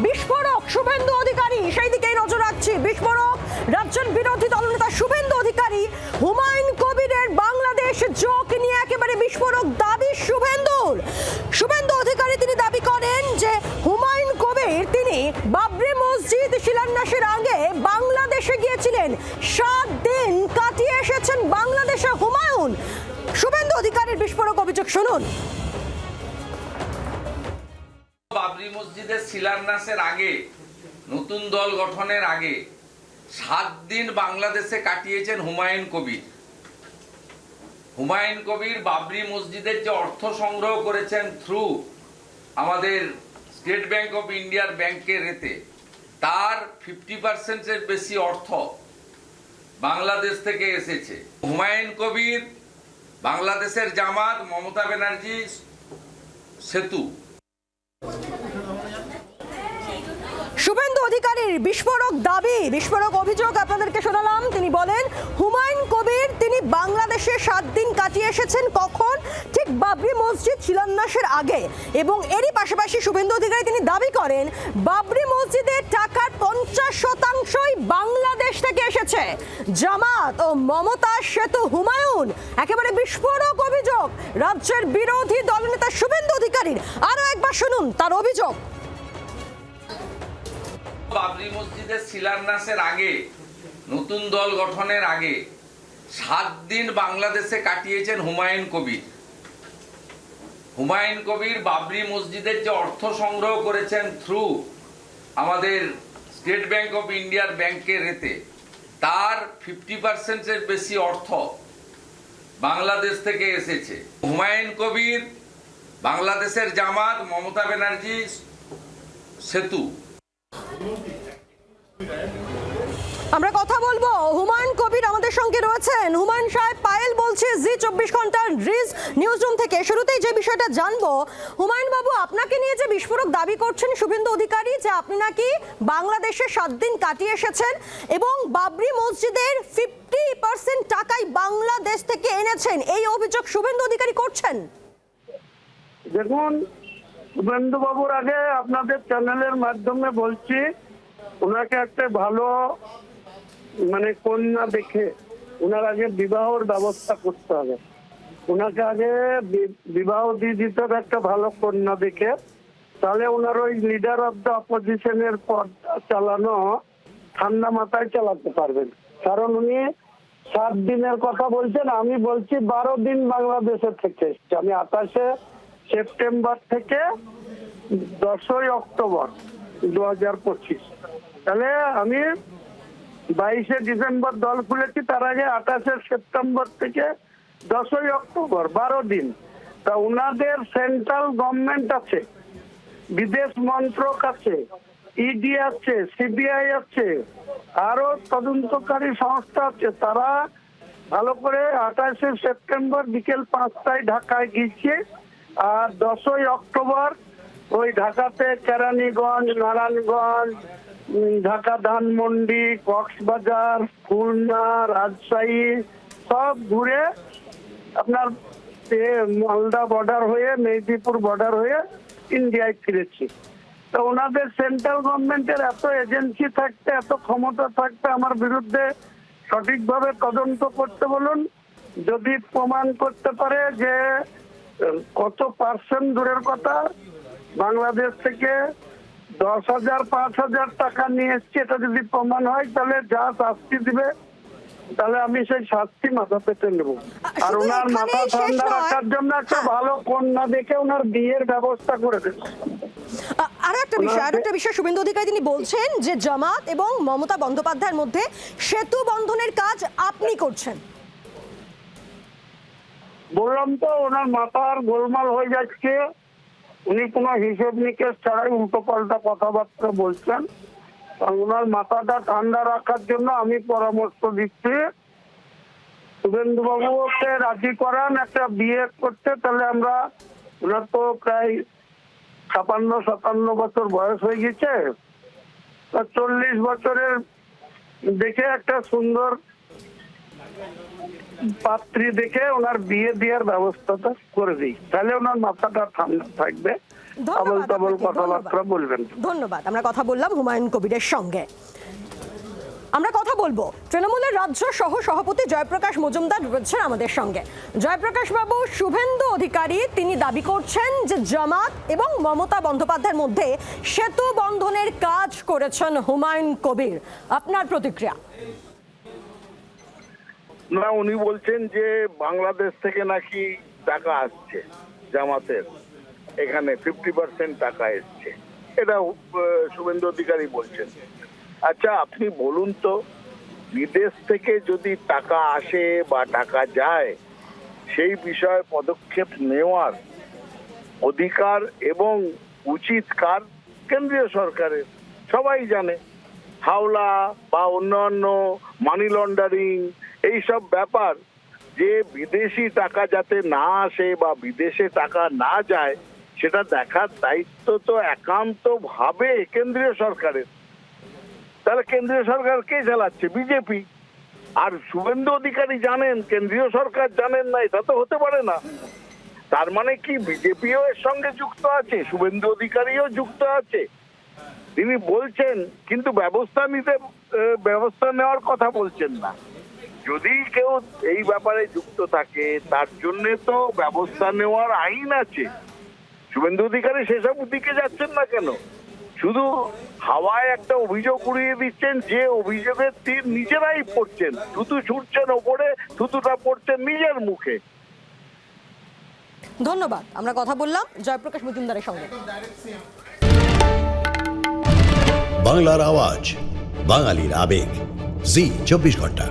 বিস্ফোরক শুভেন্দু অধিকারী, সেই দিকেই নজর রাখছি। বিস্ফোরক রাজ্যের বিরোধী দলনেতা শুভেন্দু অধিকারী হুমায়ুন কবিরের বাংলাদেশ যোগ নিয়ে একেবারে বিস্ফোরক দাবি শুভেন্দুর। শুভেন্দু অধিকারী তিনি দাবি করেন যে হুমায়ুন কবির তিনি বাবরি মসজিদ শিলান্যাসের আগে বাংলাদেশে গিয়েছিলেন, 7 দিন কাটিয়ে এসেছেন বাংলাদেশে হুমায়ুন। শুভেন্দু অধিকারীর বিস্ফোরক অভিযোগ শুনুন। বাবরি মসজিদের শিলান্যাসের আগে, নতুন দল গঠনের আগে 7 দিন বাংলাদেশে কাটিয়েছেন হুমায়ুন কবির। হুমায়ুন কবির বাবরি মসজিদের যে অর্থ সংগ্রহ করেছেন থ্রু আমাদের স্টেট ব্যাংক অফ ইন্ডিয়ার ব্যাংকের রেতে, তার 50%-এর বেশি অর্থ বাংলাদেশ থেকে এসেছে। হুমায়ুন কবির বাংলাদেশের জামাত, মমতা ব্যানার্জি সেতু। শুভেন্দু অধিকারীর বিস্ফোরক দাবি, বিস্ফোরক অভিযোগ আপনাদেরকে শোনালাম। তিনি বলেন হুমায়ুন কবির তিনি বাংলাদেশে 7 দিন কাটিয়ে এসেছেন, কখন? ঠিক বাবরি মসজিদ শিলান্যাসের আগে। এবং এরই পাশাপাশি শুভেন্দু অধিকারী তিনি দাবি করেন বাবরি মসজিদের টাকার 50%ই বাংলাদেশ থেকে এসেছে। জামাত ও মমতা সেতু হুমায়ুন, একেবারে বিস্ফোরক অভিযোগ রাজ্যের বিরোধী দলনেতা শুভেন্দু অধিকারীর। আরো একবার শুনুন তার অভিযোগ। বাবরি মসজিদের শিলান্যাসের আগে, নতুন দল গঠনের আগে 7 দিন বাংলাদেশে কাটিয়েছেন হুমায়ুন কবির। হুমায়ুন কবির বাবরি মসজিদের যে অর্থ সংগ্রহ করেছেন থ্রু আমাদের স্টেট ব্যাংক অফ ইন্ডিয়ার ব্যাংকের রেতে, তার 50%-এর বেশি অর্থ বাংলাদেশ থেকে এসেছে। হুমায়ুন কবির বাংলাদেশের জামাত, মমতা ব্যানার্জি সেতু। আমরা কথা বলবো, হুমায়ুন কবির আমাদের সঙ্গে রয়েছেন। হুমায়ুন সাহেব, পায়েল বলছে জি 24 ঘন্টার রিজ নিউজ রুম থেকে। শুরুতেই যে বিষয়টা জানবো, হুমায়ুন বাবু আপনাকে নিয়ে যে বিস্ফোরক দাবি করছেন শুভেন্দু অধিকারী যে আপনি নাকি বাংলাদেশে 7 দিন কাটিয়ে এসেছেন এবং বাবরি মসজিদের 50% টাকাই বাংলাদেশ থেকে এনেছেন, এই অভিযোগ শুভেন্দু অধিকারী করছেন। দেখুন, শুভেন্দু বাবুর আগে আপনাদের চ্যানেলের মাধ্যমে বলছি, ওনাকে একটা ভালো কন্যা দেখে ওনার আগে বিবাহর ব্যবস্থা করতে হবে। ওনাকে আগে বিবাহ দিয়ে দিতে হবে একটা ভালো কন্যা দেখে, তাহলে ওনার ওই লিডার অফ দ্য অপোজিশনের পদ চালানো ঠান্ডা মাথায় চালাতে পারবেন। কারণ উনি 7 দিনের কথা বলছেন, আমি বলছি 12 দিন বাংলাদেশে থেকে এসছি। আমি 28শে সেপ্টেম্বর থেকে 10ই অক্টোবর 2025, তাহলে আমি 22শে ডিসেম্বর দল খুলেছি, তার আগে 28শে সেপ্টেম্বর থেকে 10ই অক্টোবর 12 দিন। তা ওনাদের সেন্ট্রাল গভর্নমেন্ট আছে, বিদেশ মন্ত্রক আছে, ইডি আছে, সিবিআই আছে, আরো তদন্তকারী সংস্থা আছে। তারা ভালো করে 28শে সেপ্টেম্বর বিকেল 5টায় ঢাকায় গিয়েছে, আর 10ই অক্টোবর ওই ঢাকাতে কেরানীগঞ্জ, নারায়ণগঞ্জ, ঢাকা ধানমন্ডি, কক্সবাজার, খুলনা, রাজশাহী সব ঘুরে আপনার মালদা বর্ডার হয়ে, মেদিনীপুর বর্ডার হয়ে ইন্ডিয়ায় ফিরেছি। তো ওনাদের সেন্ট্রাল গভর্নমেন্টের এত এজেন্সি থাকতে, এত ক্ষমতা থাকতে আমার বিরুদ্ধে সঠিকভাবে তদন্ত করতে বলুন। যদি প্রমাণ করতে পারে যে কত পার্সেন্ট দূরের কথা বাংলাদেশ থেকে 10,000 5,000 টাকা নিয়ে এসছি, এটা যদি প্রমাণ হয় তাহলে যা শাস্তি দিবে তাহলে আমি সেই শাস্তি মাথা পেতে নেব। আর ওনার মাথা ঠান্ডা রাখার জন্য একটা ভালো কন্যা দেখে ওনার বিয়ের ব্যবস্থা করে দেব। আরেকটা বিষয় শুভেন্দু অধিকারী তিনি বলছেন যে জামাত এবং মমতা বন্দ্যোপাধ্যায়ের মধ্যে সেতু বন্ধনের কাজ আপনি করছেন। বললাম তো, ওনার মাথার গোলমাল হয়ে যাচ্ছে। উনি কোনো হিসেব নিকেশ ছাড়াই উল্টো পাল্টা কথাবার্তা বলছেন। ওনার মাথাটা ঠান্ডা রাখার জন্য আমি পরামর্শ দিচ্ছি, শুভেন্দু বাবুকে রাজি করান একটা বিয়ে করতে। তাহলে আমরা, ওনার তো প্রায় 56-57 বছর বয়স হয়ে গেছে, 40 বছরের দেখে একটা সুন্দর পাত্রী দেখে ওনার বিয়ে দেওয়ার ব্যবস্থাটা করে দিই, তাহলে ওনার মাথাটা ঠান্ডা থাকবে। আবল তাবল আপনাকে, কথাবার্তা বলবেন। ধন্যবাদ। আমরা কথা বললাম হুমায়ুন কবিরের সঙ্গে। আমরা কথা বলবো তৃণমূলের রাজ্য সহ সভাপতি জয়প্রকাশ মজুমদার রয়েছেন আমাদের সঙ্গে। জয়প্রকাশ বাবু, শুভেন্দু অধিকারী তিনি দাবি করছেন যে জামাত এবং মমতা বন্দ্যোপাধ্যায়ের মধ্যে সেতু বন্ধনের কাজ করেছেন হুমায়ুন কবির। আপনার প্রতিক্রিয়া? না, উনি বলছেন যে বাংলাদেশ থেকে নাকি টাকা আসছে জামাতের, এখানে 50% টাকা এসছে, এটা শুভেন্দু অধিকারী বলছেন। আচ্ছা, আপনি বলুন তো, বিদেশ থেকে যদি টাকা আসে বা টাকা যায়, সেই বিষয়ে পদক্ষেপ নেওয়ার অধিকার এবং উচিত কার? কেন্দ্রীয় সরকারের। সবাই জানে হাওলা বা অন্যান্য মানি লন্ডারিং এইসব ব্যাপার, যে বিদেশি টাকা যাতে না আসে বা বিদেশে টাকা না যায়, সেটা দেখার দায়িত্ব তো একান্তভাবে কেন্দ্রীয় সরকারের। তাহলে কেন্দ্রীয় সরকার কে চালাচ্ছে? বিজেপি। আর শুভেন্দু অধিকারী জানেন, কেন্দ্রীয় সরকার জানেন না, এটা তো হতে পারে না। তার মানে কি বিজেপিও এর সঙ্গে যুক্ত আছে, শুভেন্দু অধিকারীও যুক্ত আছে? তিনি বলছেন কিন্তু ব্যবস্থা নেওয়ার কথা বলছেন না। যদি কেউ এই ব্যাপারে যুক্ত থাকে, তার জন্য তো ব্যবস্থা নেওয়ার আইন আছে। শুভেন্দু অধিকারী সেসব দিকে যাচ্ছেন না কেন? শুধু হাওয়ায় একটা অভিযোগ উড়িয়ে দিচ্ছেন, যে অভিযোগের তীর নিজেরাই পড়ছেন, থুতু ছুটছেন ওপরে, থুতুটা পড়ছেন নিজের মুখে। ধন্যবাদ। আমরা কথা বললাম জয়প্রকাশ মজুমদারের সঙ্গে। বাংলার আওয়াজ, বাঙালির আবেগ, জি 24 ঘন্টা।